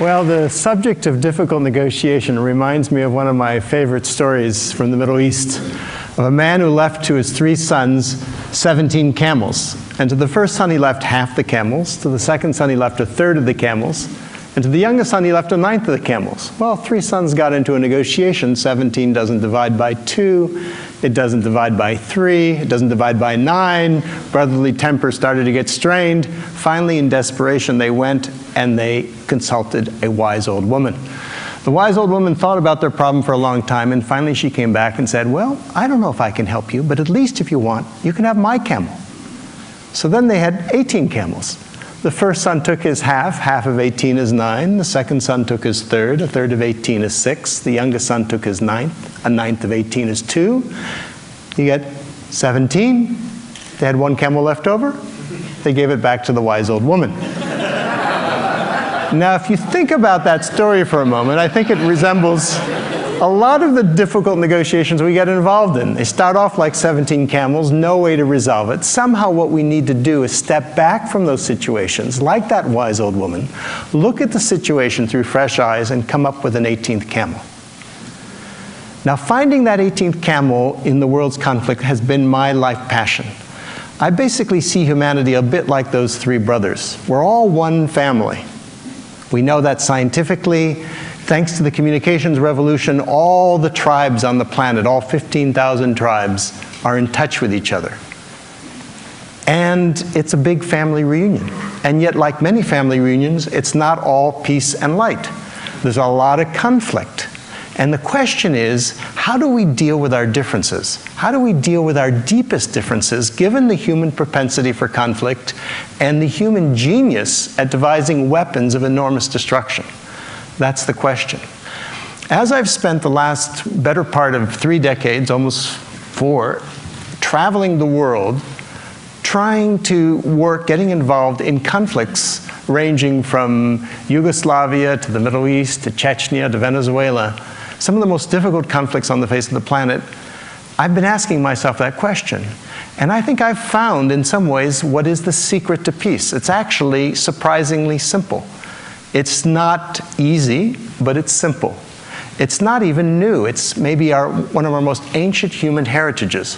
Well, the subject of difficult negotiation reminds me of one of my favorite stories from the Middle East, of a man who left to his 3 sons 17 camels. And to the first son he left half the camels, to the second son he left a third of the camels, and to the youngest son he left a ninth of the camels. Well, 3 sons got into a negotiation. 17 doesn't divide by 2, it doesn't divide by 3, it doesn't divide by 9. Brotherly temper started to get strained. Finally, in desperation, they went and they consulted a wise old woman. The wise old woman thought about their problem for a long time, and finally she came back and said, well, I don't know if I can help you, but at least if you want, you can have my camel. So then they had 18 camels. The first son took his half of 18 is 9. The second son took his third, a third of 18 is 6. The youngest son took his ninth, a ninth of 18 is 2. You get 17. They had 1 camel left over. They gave it back to the wise old woman. Now, if you think about that story for a moment, I think it resembles a lot of the difficult negotiations we get involved in. They start off like 17 camels, no way to resolve it. Somehow what we need to do is step back from those situations, like that wise old woman, look at the situation through fresh eyes, and come up with an 18th camel. Now, finding that 18th camel in the world's conflict has been my life passion. I basically see humanity a bit like those 3 brothers. We're all one family. We know that scientifically. Thanks to the communications revolution, all the tribes on the planet, all 15,000 tribes, are in touch with each other. And it's a big family reunion. And yet, like many family reunions, it's not all peace and light. There's a lot of conflict. And the question is, how do we deal with our differences? How do we deal with our deepest differences, given the human propensity for conflict and the human genius at devising weapons of enormous destruction? That's the question. As I've spent the last better part of 3 decades, almost 4, traveling the world, trying to work, getting involved in conflicts ranging from Yugoslavia to the Middle East to Chechnya to Venezuela, some of the most difficult conflicts on the face of the planet, I've been asking myself that question. And I think I've found, in some ways, what is the secret to peace. It's actually surprisingly simple. It's not easy, but it's simple. It's not even new. It's maybe one of our most ancient human heritages.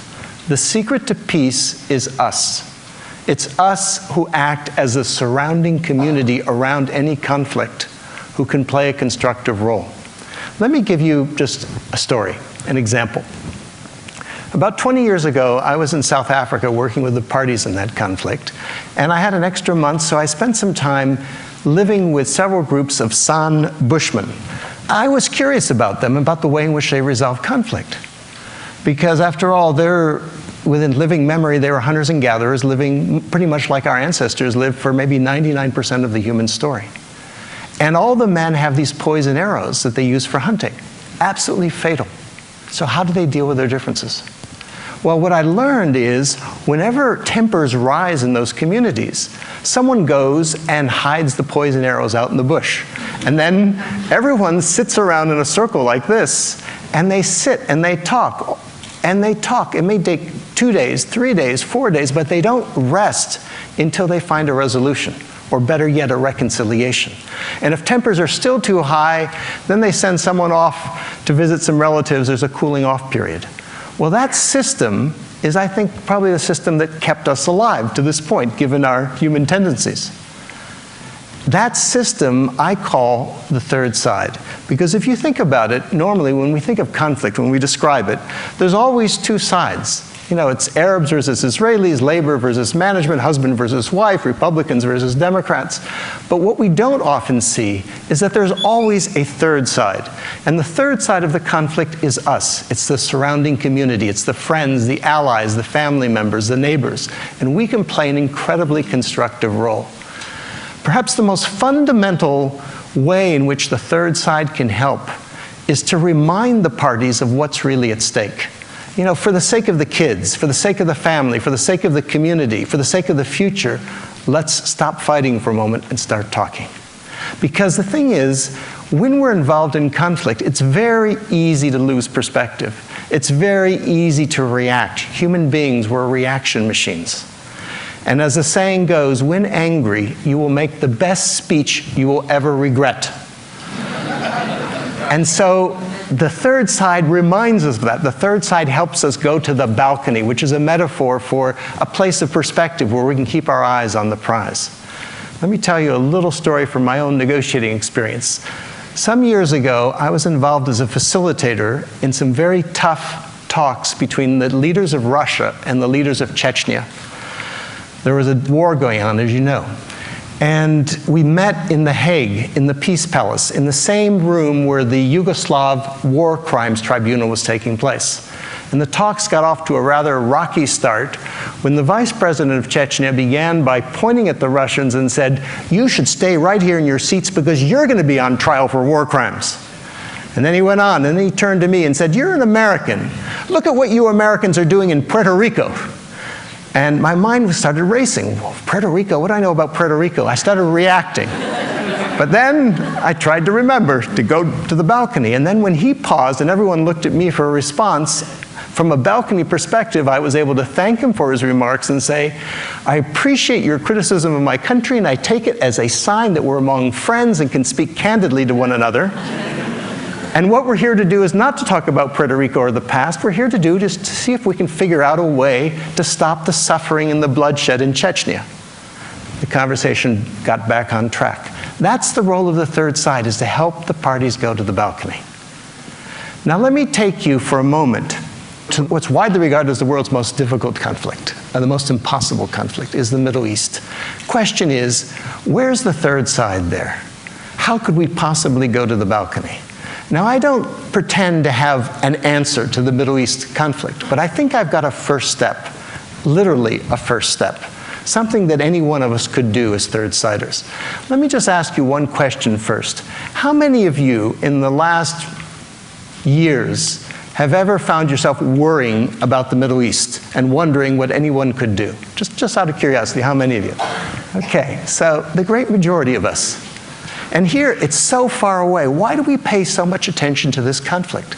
The secret to peace is us. It's us who act as a surrounding community around any conflict, who can play a constructive role. Let me give you just a story, an example. About 20 years ago, I was in South Africa working with the parties in that conflict, and I had an extra month, so I spent some time living with several groups of San Bushmen. I was curious about them, about the way in which they resolve conflict. Because after all, within living memory, they were hunters and gatherers, living pretty much like our ancestors lived for maybe 99% of the human story. And all the men have these poison arrows that they use for hunting, absolutely fatal. So how do they deal with their differences? Well, what I learned is whenever tempers rise in those communities, someone goes and hides the poison arrows out in the bush. And then everyone sits around in a circle like this, and they sit and they talk. And they talk. It may take 2 days, 3 days, 4 days, but they don't rest until they find a resolution, or better yet, a reconciliation. And if tempers are still too high, then they send someone off to visit some relatives. There's a cooling off period. Well, that system is, I think, probably the system that kept us alive to this point, given our human tendencies. That system I call the third side. Because if you think about it, normally when we think of conflict, when we describe it, there's always 2 sides. You know, it's Arabs versus Israelis, labor versus management, husband versus wife, Republicans versus Democrats. But what we don't often see is that there's always a third side. And the third side of the conflict is us. It's the surrounding community. It's the friends, the allies, the family members, the neighbors. And we can play an incredibly constructive role. Perhaps the most fundamental way in which the third side can help is to remind the parties of what's really at stake. You know, for the sake of the kids, for the sake of the family, for the sake of the community, for the sake of the future, let's stop fighting for a moment and start talking. Because the thing is, when we're involved in conflict, it's very easy to lose perspective. It's very easy to react. Human beings, we're reaction machines. And as the saying goes, when angry, you will make the best speech you will ever regret. And so the third side reminds us of that. The third side helps us go to the balcony, which is a metaphor for a place of perspective where we can keep our eyes on the prize. Let me tell you a little story from my own negotiating experience. Some years ago, I was involved as a facilitator in some very tough talks between the leaders of Russia and the leaders of Chechnya. There was a war going on, as you know. And we met in The Hague, in the Peace Palace, in the same room where the Yugoslav War Crimes Tribunal was taking place. And the talks got off to a rather rocky start when the vice president of Chechnya began by pointing at the Russians and said, "You should stay right here in your seats because you're going to be on trial for war crimes." And then he went on, and then he turned to me and said, "You're an American. Look at what you Americans are doing in Puerto Rico." And my mind started racing. Well, Puerto Rico, what do I know about Puerto Rico? I started reacting. But then I tried to remember to go to the balcony. And then when he paused and everyone looked at me for a response, from a balcony perspective, I was able to thank him for his remarks and say, "I appreciate your criticism of my country, and I take it as a sign that we're among friends and can speak candidly to one another. And what we're here to do is not to talk about Puerto Rico or the past. We're here to do just to see if we can figure out a way to stop the suffering and the bloodshed in Chechnya." The conversation got back on track. That's the role of the third side, is to help the parties go to the balcony. Now let me take you for a moment to what's widely regarded as the world's most difficult conflict, or the most impossible conflict, is the Middle East. Question is, where's the third side there? How could we possibly go to the balcony? Now, I don't pretend to have an answer to the Middle East conflict, but I think I've got a first step, literally a first step, something that any one of us could do as third-siders. Let me just ask you one question first. How many of you in the last years have ever found yourself worrying about the Middle East and wondering what anyone could do? Just out of curiosity, how many of you? Okay, so the great majority of us. And here, it's so far away. Why do we pay so much attention to this conflict?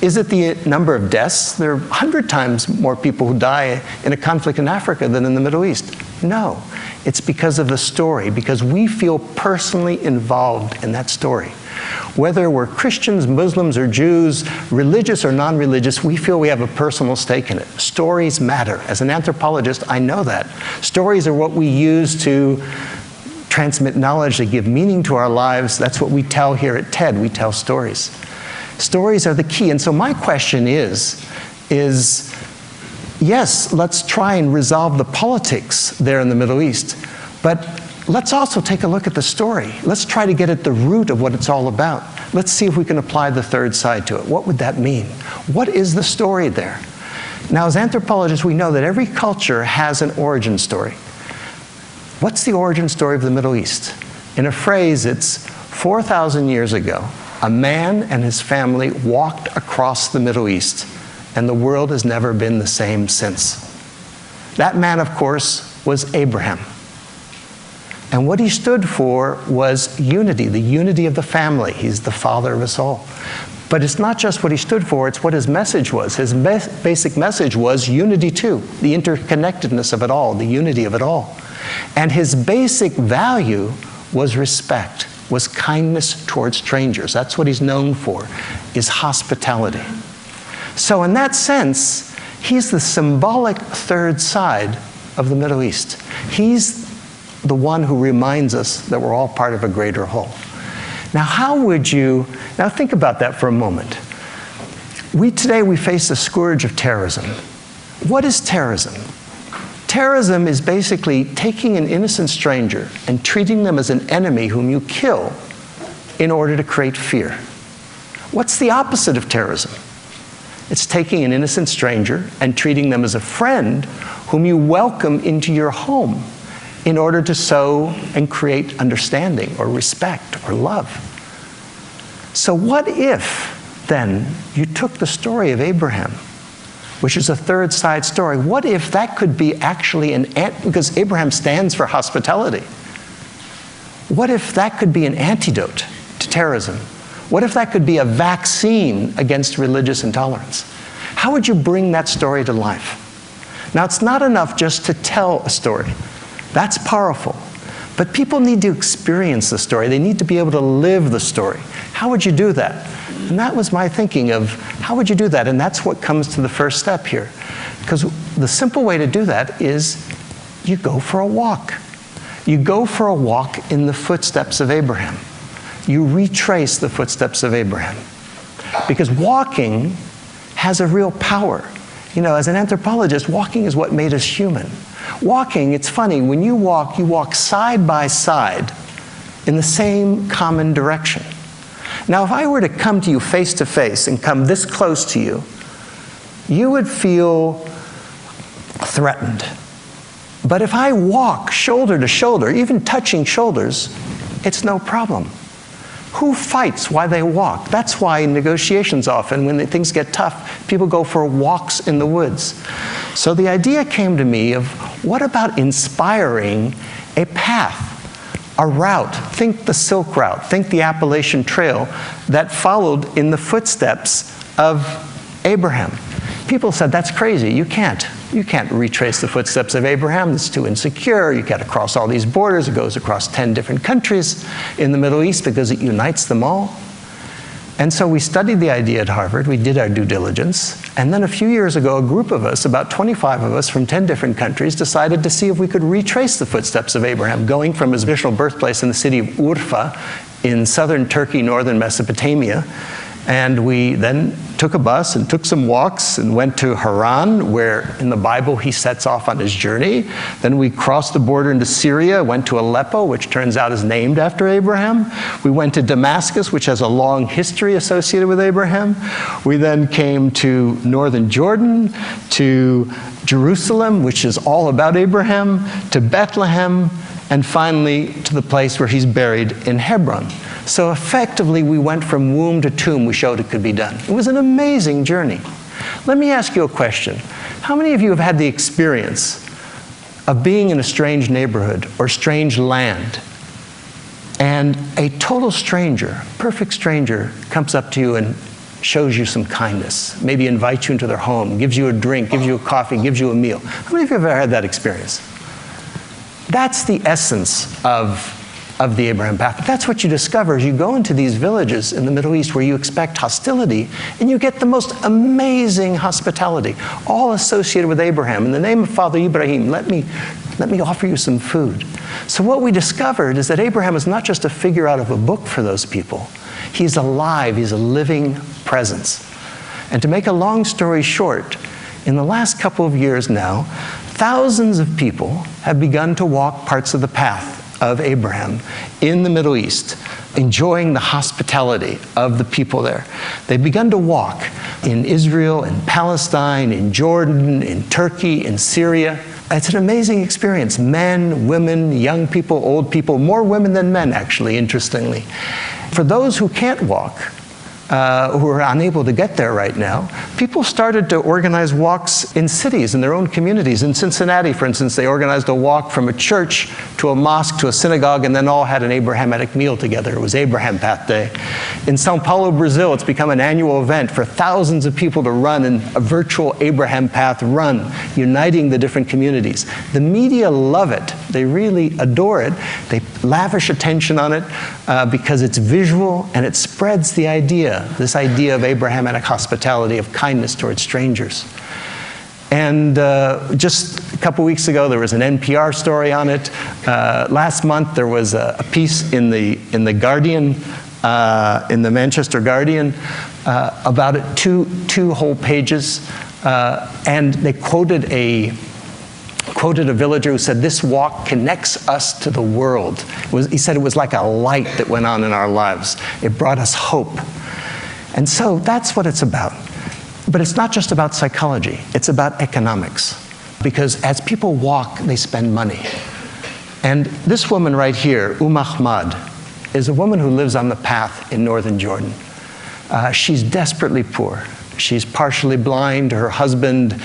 Is it the number of deaths? There are 100 times more people who die in a conflict in Africa than in the Middle East. No, it's because of the story, because we feel personally involved in that story. Whether we're Christians, Muslims, or Jews, religious or non-religious, we feel we have a personal stake in it. Stories matter. As an anthropologist, I know that. Stories are what we use to transmit knowledge, they give meaning to our lives. That's what we tell here at TED. We tell stories. Stories are the key. And so my question is yes, let's try and resolve the politics there in the Middle East, but let's also take a look at the story. Let's try to get at the root of what it's all about. Let's see if we can apply the third side to it. What would that mean? What is the story there? Now, as anthropologists, we know that every culture has an origin story. What's the origin story of the Middle East? In a phrase, it's 4,000 years ago, a man and his family walked across the Middle East, and the world has never been the same since. That man, of course, was Abraham. And what he stood for was unity, the unity of the family. He's the father of us all. But it's not just what he stood for, it's what his message was. His basic message was unity too, the interconnectedness of it all, the unity of it all. And his basic value was respect, was kindness towards strangers. That's what he's known for, is hospitality. So in that sense, he's the symbolic third side of the Middle East. He's the one who reminds us that we're all part of a greater whole. Now think about that for a moment. Today we face the scourge of terrorism. What is terrorism? Terrorism is basically taking an innocent stranger and treating them as an enemy whom you kill in order to create fear. What's the opposite of terrorism? It's taking an innocent stranger and treating them as a friend whom you welcome into your home in order to sow and create understanding or respect or love. So what if, then, you took the story of Abraham, which is a third side story. What if that could be actually because Abraham stands for hospitality. What if that could be an antidote to terrorism? What if that could be a vaccine against religious intolerance? How would you bring that story to life? Now, it's not enough just to tell a story. That's powerful. But people need to experience the story. They need to be able to live the story. How would you do that? And that was my thinking of, how would you do that? And that's what comes to the first step here. Because the simple way to do that is you go for a walk. You go for a walk in the footsteps of Abraham. You retrace the footsteps of Abraham. Because walking has a real power. You know, as an anthropologist, walking is what made us human. Walking, it's funny, when you walk side by side in the same common direction. Now, if I were to come to you face to face and come this close to you, you would feel threatened. But if I walk shoulder to shoulder, even touching shoulders, it's no problem. Who fights while they walk? That's why in negotiations often, when things get tough, people go for walks in the woods. So the idea came to me of, what about inspiring a path, a route? Think the Silk Route, think the Appalachian Trail that followed in the footsteps of Abraham. People said, that's crazy, you can't retrace the footsteps of Abraham, it's too insecure, you got to cross all these borders, it goes across 10 different countries in the Middle East because it unites them all. And so we studied the idea at Harvard, we did our due diligence, and then a few years ago, a group of us, about 25 of us from 10 different countries, decided to see if we could retrace the footsteps of Abraham, going from his original birthplace in the city of Urfa in southern Turkey, northern Mesopotamia. And we then took a bus and took some walks and went to Haran, where in the Bible he sets off on his journey. Then we crossed the border into Syria, went to Aleppo, which turns out is named after Abraham. We went to Damascus, which has a long history associated with Abraham. We then came to northern Jordan, to Jerusalem, which is all about Abraham, to Bethlehem, and finally to the place where he's buried in Hebron. So effectively, we went from womb to tomb. We showed it could be done. It was an amazing journey. Let me ask you a question. How many of you have had the experience of being in a strange neighborhood or strange land, and a total stranger, perfect stranger, comes up to you and shows you some kindness, maybe invites you into their home, gives you a drink, gives you a coffee, gives you a meal? How many of you have ever had that experience? That's the essence of the Abraham path. That's what you discover as you go into these villages in the Middle East where you expect hostility, and you get the most amazing hospitality, all associated with Abraham. In the name of Father Ibrahim, let me offer you some food. So what we discovered is that Abraham is not just a figure out of a book for those people. He's alive, he's a living presence. And to make a long story short, in the last couple of years now, thousands of people have begun to walk parts of the path of Abraham in the Middle East, enjoying the hospitality of the people there. They've begun to walk in Israel, in Palestine, in Jordan, in Turkey, in Syria. It's an amazing experience. Men, women, young people, old people, more women than men, actually, interestingly. For those who can't walk, who are unable to get there right now, people started to organize walks in cities, in their own communities. In Cincinnati, for instance, they organized a walk from a church to a mosque to a synagogue, and then all had an Abrahamic meal together. It was Abraham Path Day. In Sao Paulo, Brazil, it's become an annual event for thousands of people to run in a virtual Abraham Path run, uniting the different communities. The media love it. They really adore it. They lavish attention on it because it's visual and it spreads the idea, this idea of Abrahamic hospitality, of kindness towards strangers. And just a couple weeks ago, there was an NPR story on it. Last month, there was a piece in the Guardian, in the Manchester Guardian, about it, two whole pages, and they quoted a villager who said, "This walk connects us to the world." He said it was like a light that went on in our lives. It brought us hope. And so that's what it's about. But it's not just about psychology, it's about economics. Because as people walk, they spend money. And this woman right here, Ahmad, is a woman who lives on the path in northern Jordan. She's desperately poor. She's partially blind, her husband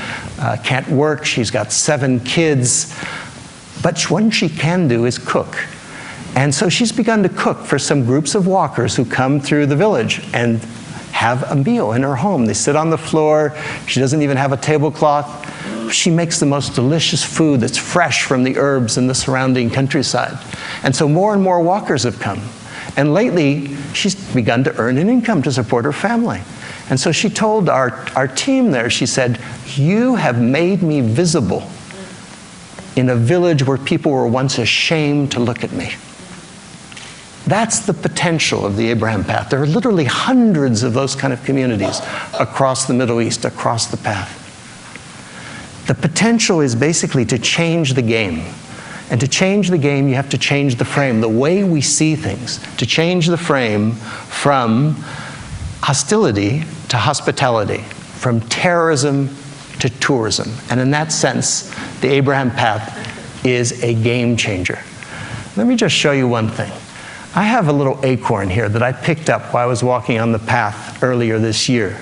can't work, she's got 7 kids. But what she can do is cook. And so she's begun to cook for some groups of walkers who come through the village and have a meal in her home. They sit on the floor. She doesn't even have a tablecloth. she makes the most delicious food that's fresh from the herbs in the surrounding countryside. And so more and more walkers have come. And lately, she's begun to earn an income to support her family. And so she told our team there, she said, "You have made me visible in a village where people were once ashamed to look at me." That's the potential of the Abraham Path. There are literally hundreds of those kind of communities across the Middle East, across the path. The potential is basically to change the game. And to change the game, you have to change the frame, the way we see things. To change the frame from hostility to hospitality, from terrorism to tourism. And in that sense, the Abraham Path is a game changer. Let me just show you one thing. I have a little acorn here that I picked up while I was walking on the path earlier this year.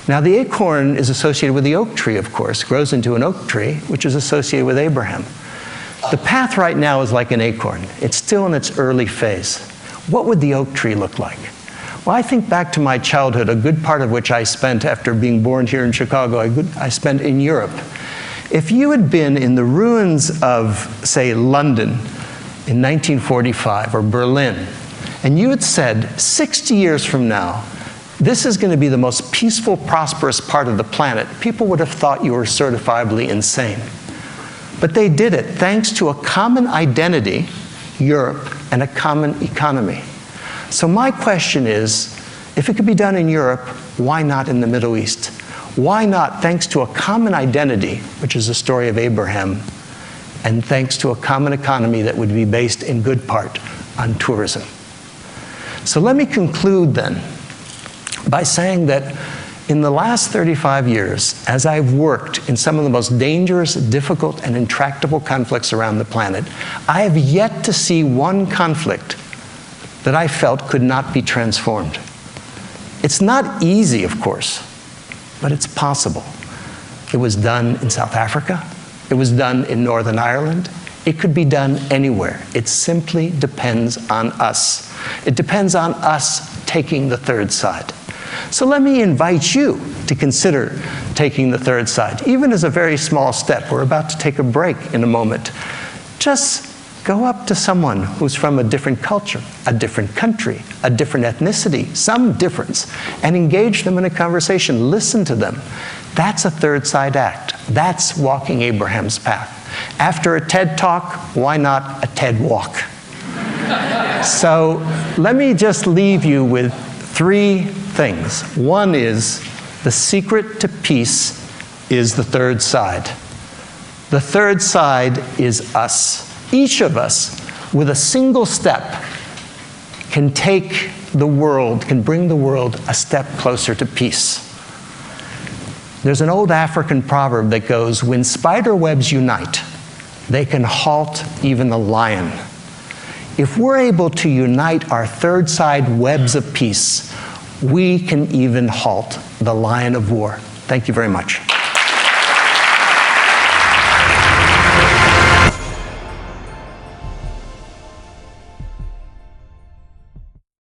Now, the acorn is associated with the oak tree, of course, grows into an oak tree, which is associated with Abraham. The path right now is like an acorn. It's still in its early phase. What would the oak tree look like? Well, I think back to my childhood, a good part of which I spent after being born here in Chicago, I spent in Europe. If you had been in the ruins of, say, London in 1945 or Berlin, and you had said, 60 years from now, this is going to be the most peaceful, prosperous part of the planet, people would have thought you were certifiably insane. But they did it thanks to a common identity, Europe, and a common economy. So my question is, if it could be done in Europe, why not in the Middle East? Why not thanks to a common identity, which is the story of Abraham, and thanks to a common economy that would be based in good part on tourism? So let me conclude then by saying that in the last 35 years, as I've worked in some of the most dangerous, difficult, and intractable conflicts around the planet, I have yet to see one conflict that I felt could not be transformed. It's not easy, of course, but it's possible. It was done in South Africa. It was done in Northern Ireland. It could be done anywhere. It simply depends on us. It depends on us taking the third side. So let me invite you to consider taking the third side, even as a very small step. We're about to take a break in a moment. Just go up to someone who's from a different culture, a different country, a different ethnicity, some difference, and engage them in a conversation. Listen to them. That's a third side act. That's walking Abraham's path. After a TED Talk, why not a TED Walk? So let me just leave you with three things. One is, the secret to peace is the third side. The third side is us. Each of us, with a single step, can take the world, can bring the world a step closer to peace. There's an old African proverb that goes, when spider webs unite, they can halt even the lion. If we're able to unite our third side webs of peace, we can even halt the lion of war. Thank you very much.